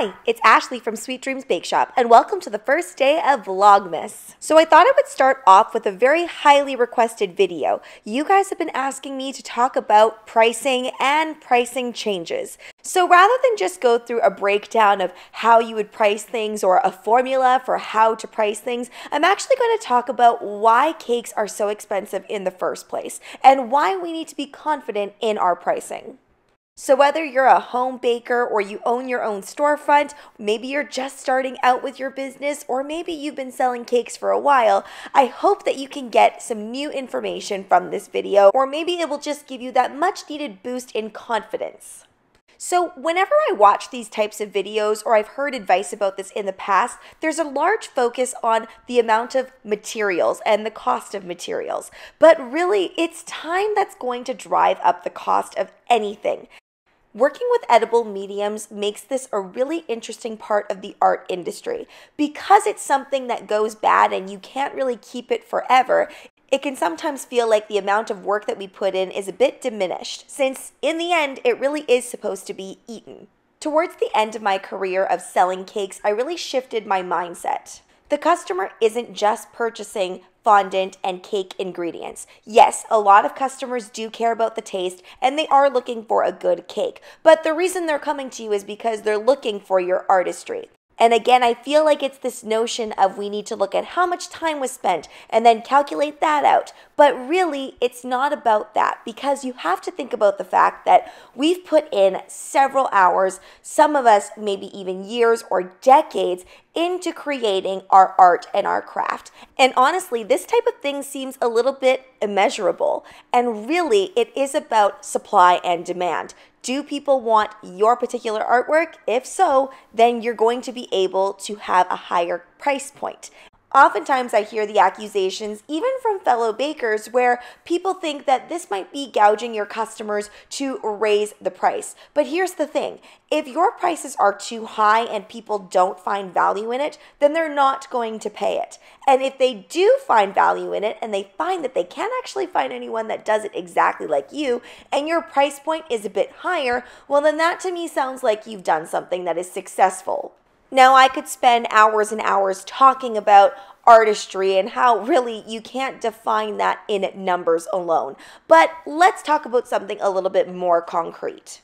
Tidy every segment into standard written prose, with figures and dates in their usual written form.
Hi, it's Ashley from Sweet Dreams Bake Shop, and welcome to the first day of Vlogmas. So I thought I would start off with a very highly requested video. You guys have been asking me to talk about pricing and pricing changes. So rather than just go through a breakdown of how you would price things or a formula for how to price things, I'm actually going to talk about why cakes are so expensive in the first place and why we need to be confident in our pricing. So whether you're a home baker or you own your own storefront, maybe you're just starting out with your business, or maybe you've been selling cakes for a while, I hope that you can get some new information from this video, or maybe it will just give you that much needed boost in confidence. So whenever I watch these types of videos, or I've heard advice about this in the past, there's a large focus on the amount of materials and the cost of materials. But really, it's time that's going to drive up the cost of anything. Working with edible mediums makes this a really interesting part of the art industry. Because it's something that goes bad and you can't really keep it forever, it can sometimes feel like the amount of work that we put in is a bit diminished, since in the end, it really is supposed to be eaten. Towards the end of my career of selling cakes, I really shifted my mindset. The customer isn't just purchasing fondant and cake ingredients. Yes, a lot of customers do care about the taste and they are looking for a good cake, but the reason they're coming to you is because they're looking for your artistry. And again, I feel like it's this notion of we need to look at how much time was spent and then calculate that out. But really, it's not about that, because you have to think about the fact that we've put in several hours, some of us maybe even years or decades, into creating our art and our craft. And honestly, this type of thing seems a little bit immeasurable. And really, it is about supply and demand. Do people want your particular artwork? If so, then you're going to be able to have a higher price point. Oftentimes I hear the accusations, even from fellow bakers, where people think that this might be gouging your customers to raise the price. But here's the thing, if your prices are too high and people don't find value in it, then they're not going to pay it. And if they do find value in it and they find that they can't actually find anyone that does it exactly like you, and your price point is a bit higher, well then that to me sounds like you've done something that is successful. Now, I could spend hours and hours talking about artistry and how really you can't define that in numbers alone. But let's talk about something a little bit more concrete.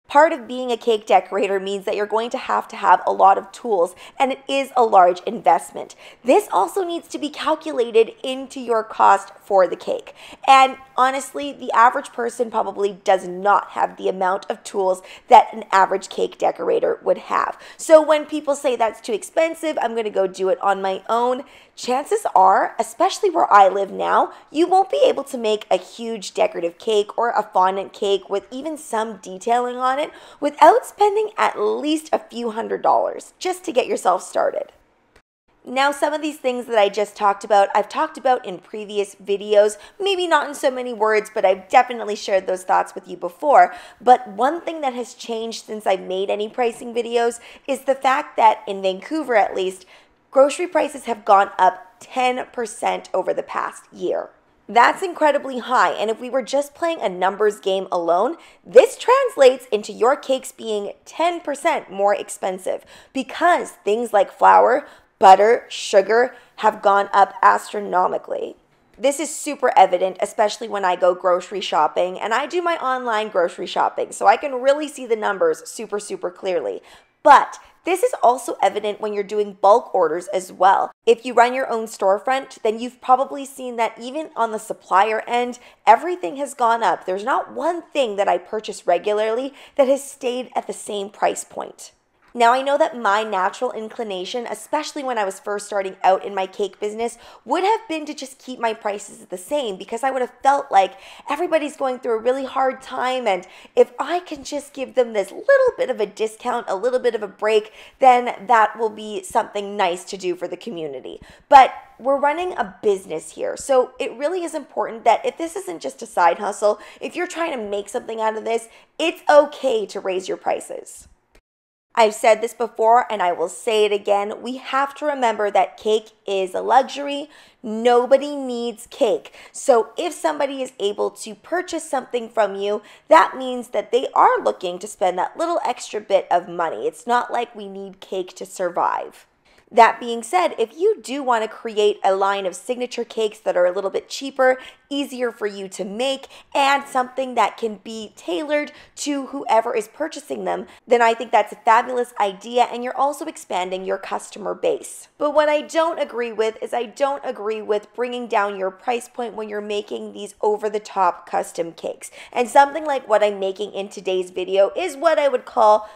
Part of being a cake decorator means that you're going to have a lot of tools, and it is a large investment. This also needs to be calculated into your cost for the cake. And honestly, the average person probably does not have the amount of tools that an average cake decorator would have. So when people say that's too expensive, I'm going to go do it on my own, chances are, especially where I live now, you won't be able to make a huge decorative cake or a fondant cake with even some detailing on it without spending at least a few $100s just to get yourself started. Now, some of these things that I just talked about, I've talked about in previous videos, maybe not in so many words, but I've definitely shared those thoughts with you before. But one thing that has changed since I've made any pricing videos is the fact that in Vancouver, at least, grocery prices have gone up 10% over the past year. That's incredibly high, and if we were just playing a numbers game alone, this translates into your cakes being 10% more expensive because things like flour, butter, sugar have gone up astronomically. This is super evident, especially when I go grocery shopping, and I do my online grocery shopping, so I can really see the numbers super clearly. But this is also evident when you're doing bulk orders as well. If you run your own storefront, then you've probably seen that even on the supplier end, everything has gone up. There's not one thing that I purchase regularly that has stayed at the same price point. Now, I know that my natural inclination, especially when I was first starting out in my cake business, would have been to just keep my prices the same, because I would have felt like everybody's going through a really hard time, and if I can just give them this little bit of a discount, a little bit of a break, then that will be something nice to do for the community. But we're running a business here, so it really is important that if this isn't just a side hustle, if you're trying to make something out of this, it's okay to raise your prices. I've said this before and I will say it again. We have to remember that cake is a luxury. Nobody needs cake. So if somebody is able to purchase something from you, that means that they are looking to spend that little extra bit of money. It's not like we need cake to survive. That being said, if you do want to create a line of signature cakes that are a little bit cheaper, easier for you to make, and something that can be tailored to whoever is purchasing them, then I think that's a fabulous idea, and you're also expanding your customer base. But what I don't agree with is I don't agree with bringing down your price point when you're making these over-the-top custom cakes. And something like what I'm making in today's video is what I would call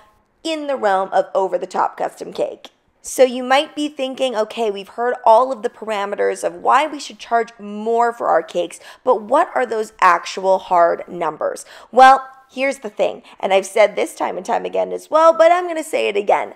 in the realm of over-the-top custom cake. So you might be thinking, okay, we've heard all of the parameters of why we should charge more for our cakes, but what are those actual hard numbers? Well, here's the thing, and I've said this time and time again as well, but I'm going to say it again.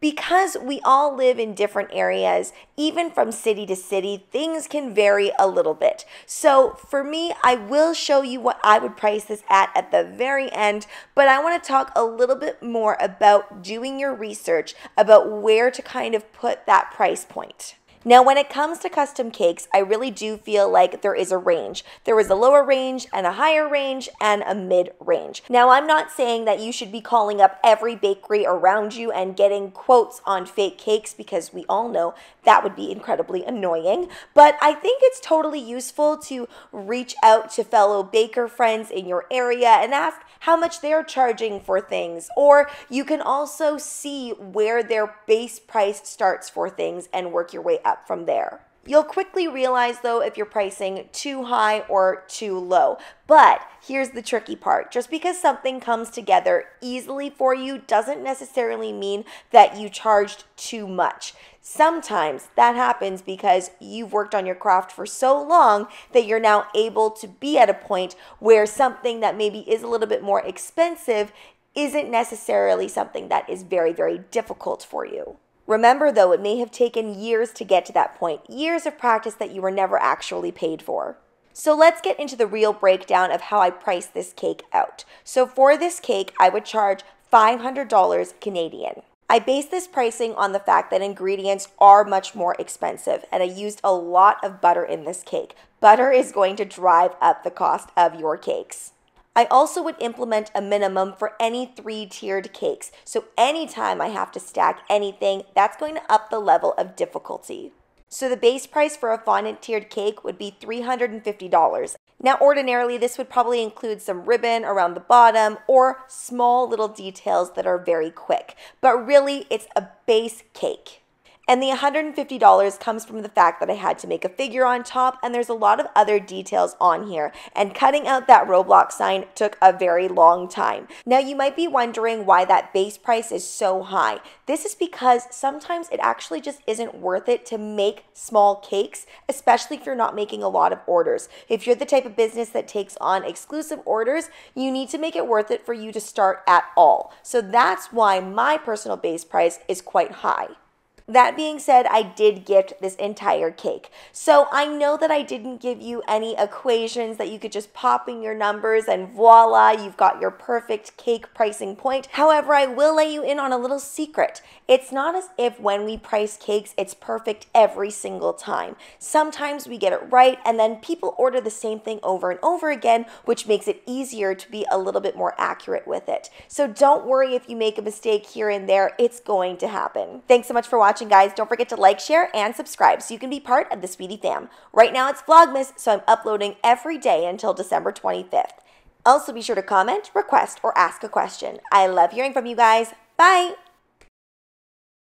Because we all live in different areas, even from city to city, things can vary a little bit. So for me, I will show you what I would price this at the very end, but I want to talk a little bit more about doing your research about where to kind of put that price point. Now, when it comes to custom cakes, I really do feel like there is a range. There is a lower range and a higher range and a mid range. Now, I'm not saying that you should be calling up every bakery around you and getting quotes on fake cakes because we all know that would be incredibly annoying. But I think it's totally useful to reach out to fellow baker friends in your area and ask how much they're charging for things. Or you can also see where their base price starts for things and work your way up from there. You'll quickly realize though if you're pricing too high or too low. But here's the tricky part. Just because something comes together easily for you doesn't necessarily mean that you charged too much. Sometimes that happens because you've worked on your craft for so long that you're now able to be at a point where something that maybe is a little bit more expensive isn't necessarily something that is very, very difficult for you. Remember though, it may have taken years to get to that point, years of practice that you were never actually paid for. So let's get into the real breakdown of how I price this cake out. So for this cake, I would charge $500 Canadian. I base this pricing on the fact that ingredients are much more expensive, and I used a lot of butter in this cake. Butter is going to drive up the cost of your cakes. I also would implement a minimum for any 3-tiered cakes. So anytime I have to stack anything, that's going to up the level of difficulty. So the base price for a fondant tiered cake would be $350. Now ordinarily this would probably include some ribbon around the bottom or small little details that are very quick. But really it's a base cake. And the $150 comes from the fact that I had to make a figure on top, and there's a lot of other details on here. And cutting out that Roblox sign took a very long time. Now you might be wondering why that base price is so high. This is because sometimes it actually just isn't worth it to make small cakes, especially if you're not making a lot of orders. If you're the type of business that takes on exclusive orders, you need to make it worth it for you to start at all. So that's why my personal base price is quite high. That being said, I did gift this entire cake. So I know that I didn't give you any equations that you could just pop in your numbers and voila, you've got your perfect cake pricing point. However, I will let you in on a little secret. It's not as if when we price cakes, it's perfect every single time. Sometimes we get it right and then people order the same thing over and over again, which makes it easier to be a little bit more accurate with it. So don't worry if you make a mistake here and there, it's going to happen. Thanks so much for watching, guys. Don't forget to like, share, and subscribe so you can be part of the Sweetie fam. Right now it's Vlogmas, so I'm uploading every day until December 25th. Also be sure to comment, request, or ask a question. I love hearing from you guys. Bye!